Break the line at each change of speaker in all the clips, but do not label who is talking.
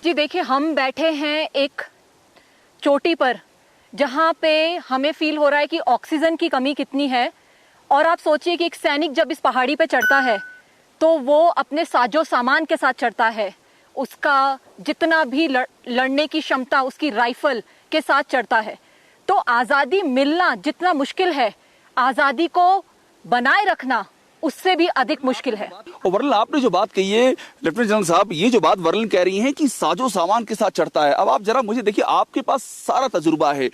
जी देखिए, हम बैठे हैं एक चोटी पर जहाँ पे हमें फील हो रहा है कि ऑक्सीजन की कमी कितनी है। और आप सोचिए कि एक सैनिक जब इस पहाड़ी पे चढ़ता है तो वो अपने साजो सामान के साथ चढ़ता है, उसका जितना भी लड़ने की क्षमता उसकी राइफल के साथ चढ़ता है। तो आज़ादी मिलना जितना मुश्किल है, आज़ादी को बनाए रखना उससे भी अधिक मुश्किल है।
और वर्णन आपने जो बात कही है लेफ्टिनेंट जनरल साहब, ये जो बात वर्णन कह रही हैं कि साजो सामान के साथ चढ़ता है। अब आप जरा मुझे देखिए, आपके पास सारा तजुर्बा है,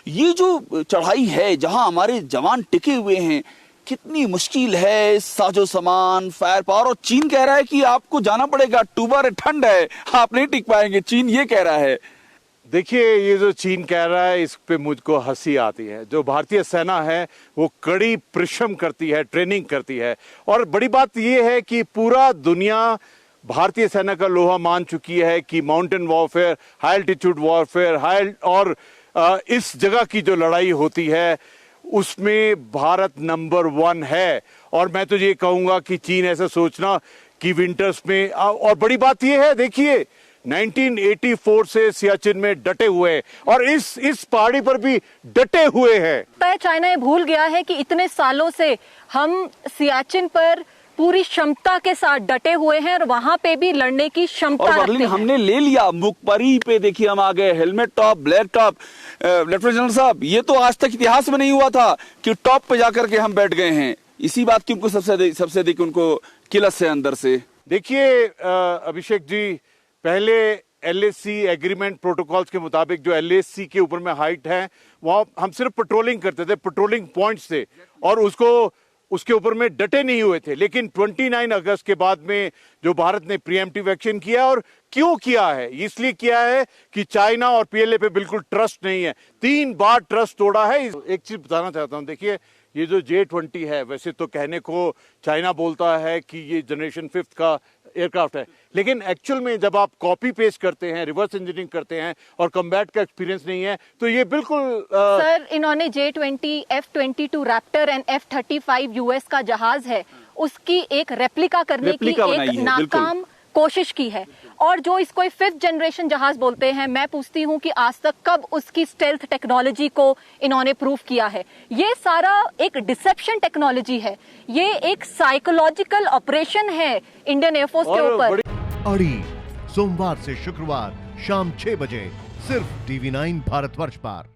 ये जो चढ़ाई है जहां हमारे जवान टिके हुए हैं, कितनी मुश्किल है, साजो सामान, फायर पावर, और चीन कह रहा है कि आपको जाना पड़ेगा, अक्टूबर ठंड है, आप नहीं टिक पाएंगे, चीन ये कह रहा है।
देखिए, ये जो चीन कह रहा है इस पे मुझको हंसी आती है। जो भारतीय सेना है वो कड़ी परिश्रम करती है, ट्रेनिंग करती है, और बड़ी बात ये है कि पूरा दुनिया भारतीय सेना का लोहा मान चुकी है कि mountain warfare, high altitude warfare, और इस जगह की जो लड़ाई होती है उसमें भारत नंबर 1 है। और मैं तो ये कहूँगा कि चीन ऐसा सोचना कि विंटर्स में, और बड़ी बात ये है, देखिए 1984 से सियाचिन में डटे हुए हैं और इस पहाड़ी पर भी डटे हुए हैं।
चाइना ये भूल गया है कि इतने सालों से हम सियाचिन पर पूरी क्षमता के साथ डटे हुए हैं और वहां पे भी लड़ने की क्षमता रखते हैं।
हमने ले लिया मुखबरी पे, देखिए हम आ गए, helmet top, black top. Lieutenant general साहब, ये तो आज तक इतिहास में नहीं हुआ था कि टॉप पे जाकर के हम बैठ गए हैं। इसी बात की उनको सबसे अधिक उनको किलस है अंदर से।
देखिए अभिषेक जी, पहले एलएसी एग्रीमेंट प्रोटोकॉल्स के मुताबिक जो एलएसी के ऊपर में हाइट है वहां हम सिर्फ पेट्रोलिंग करते थे, पेट्रोलिंग पॉइंट्स थे, और उसके ऊपर में डटे नहीं हुए थे। लेकिन 29 अगस्त के बाद में जो भारत ने प्रीएम्प्टिव एक्शन किया, और क्यों किया है, इसलिए किया है कि चाइना और पीएलए पे बिल्कुल ट्रस्ट नहीं है। 3 बार ट्रस्ट तोड़ा है। एक चीज बताना चाहता हूं, देखिए ये जो J-20 है, वैसे तो कहने को चाइना बोलता है कि ये जनरेशन 5 का एयरक्राफ्ट है, लेकिन एक्चुअल में जब आप कॉपी पेस्ट करते हैं, रिवर्स इंजीनियरिंग करते हैं और कम्बैट का एक्सपीरियंस नहीं है तो ये बिल्कुल
सर, इन्होंने J-20, F-22 Raptor and F-35 US का जहाज है, उसकी एक रेप्लिका करने की एक नाकाम कोशिश की है। और जो इसको 5th जनरेशन जहाज बोलते हैं, मैं पूछती हूँ कि आज तक कब उसकी स्टेल्थ टेक्नोलॉजी को इन्होंने प्रूव किया है। ये सारा एक डिसेप्शन टेक्नोलॉजी है, ये एक साइकोलॉजिकल ऑपरेशन है इंडियन एयरफोर्स के ऊपर।
अड़ी सोमवार से शुक्रवार शाम 6 बजे सिर्फ TV9 भारतवर्ष पर।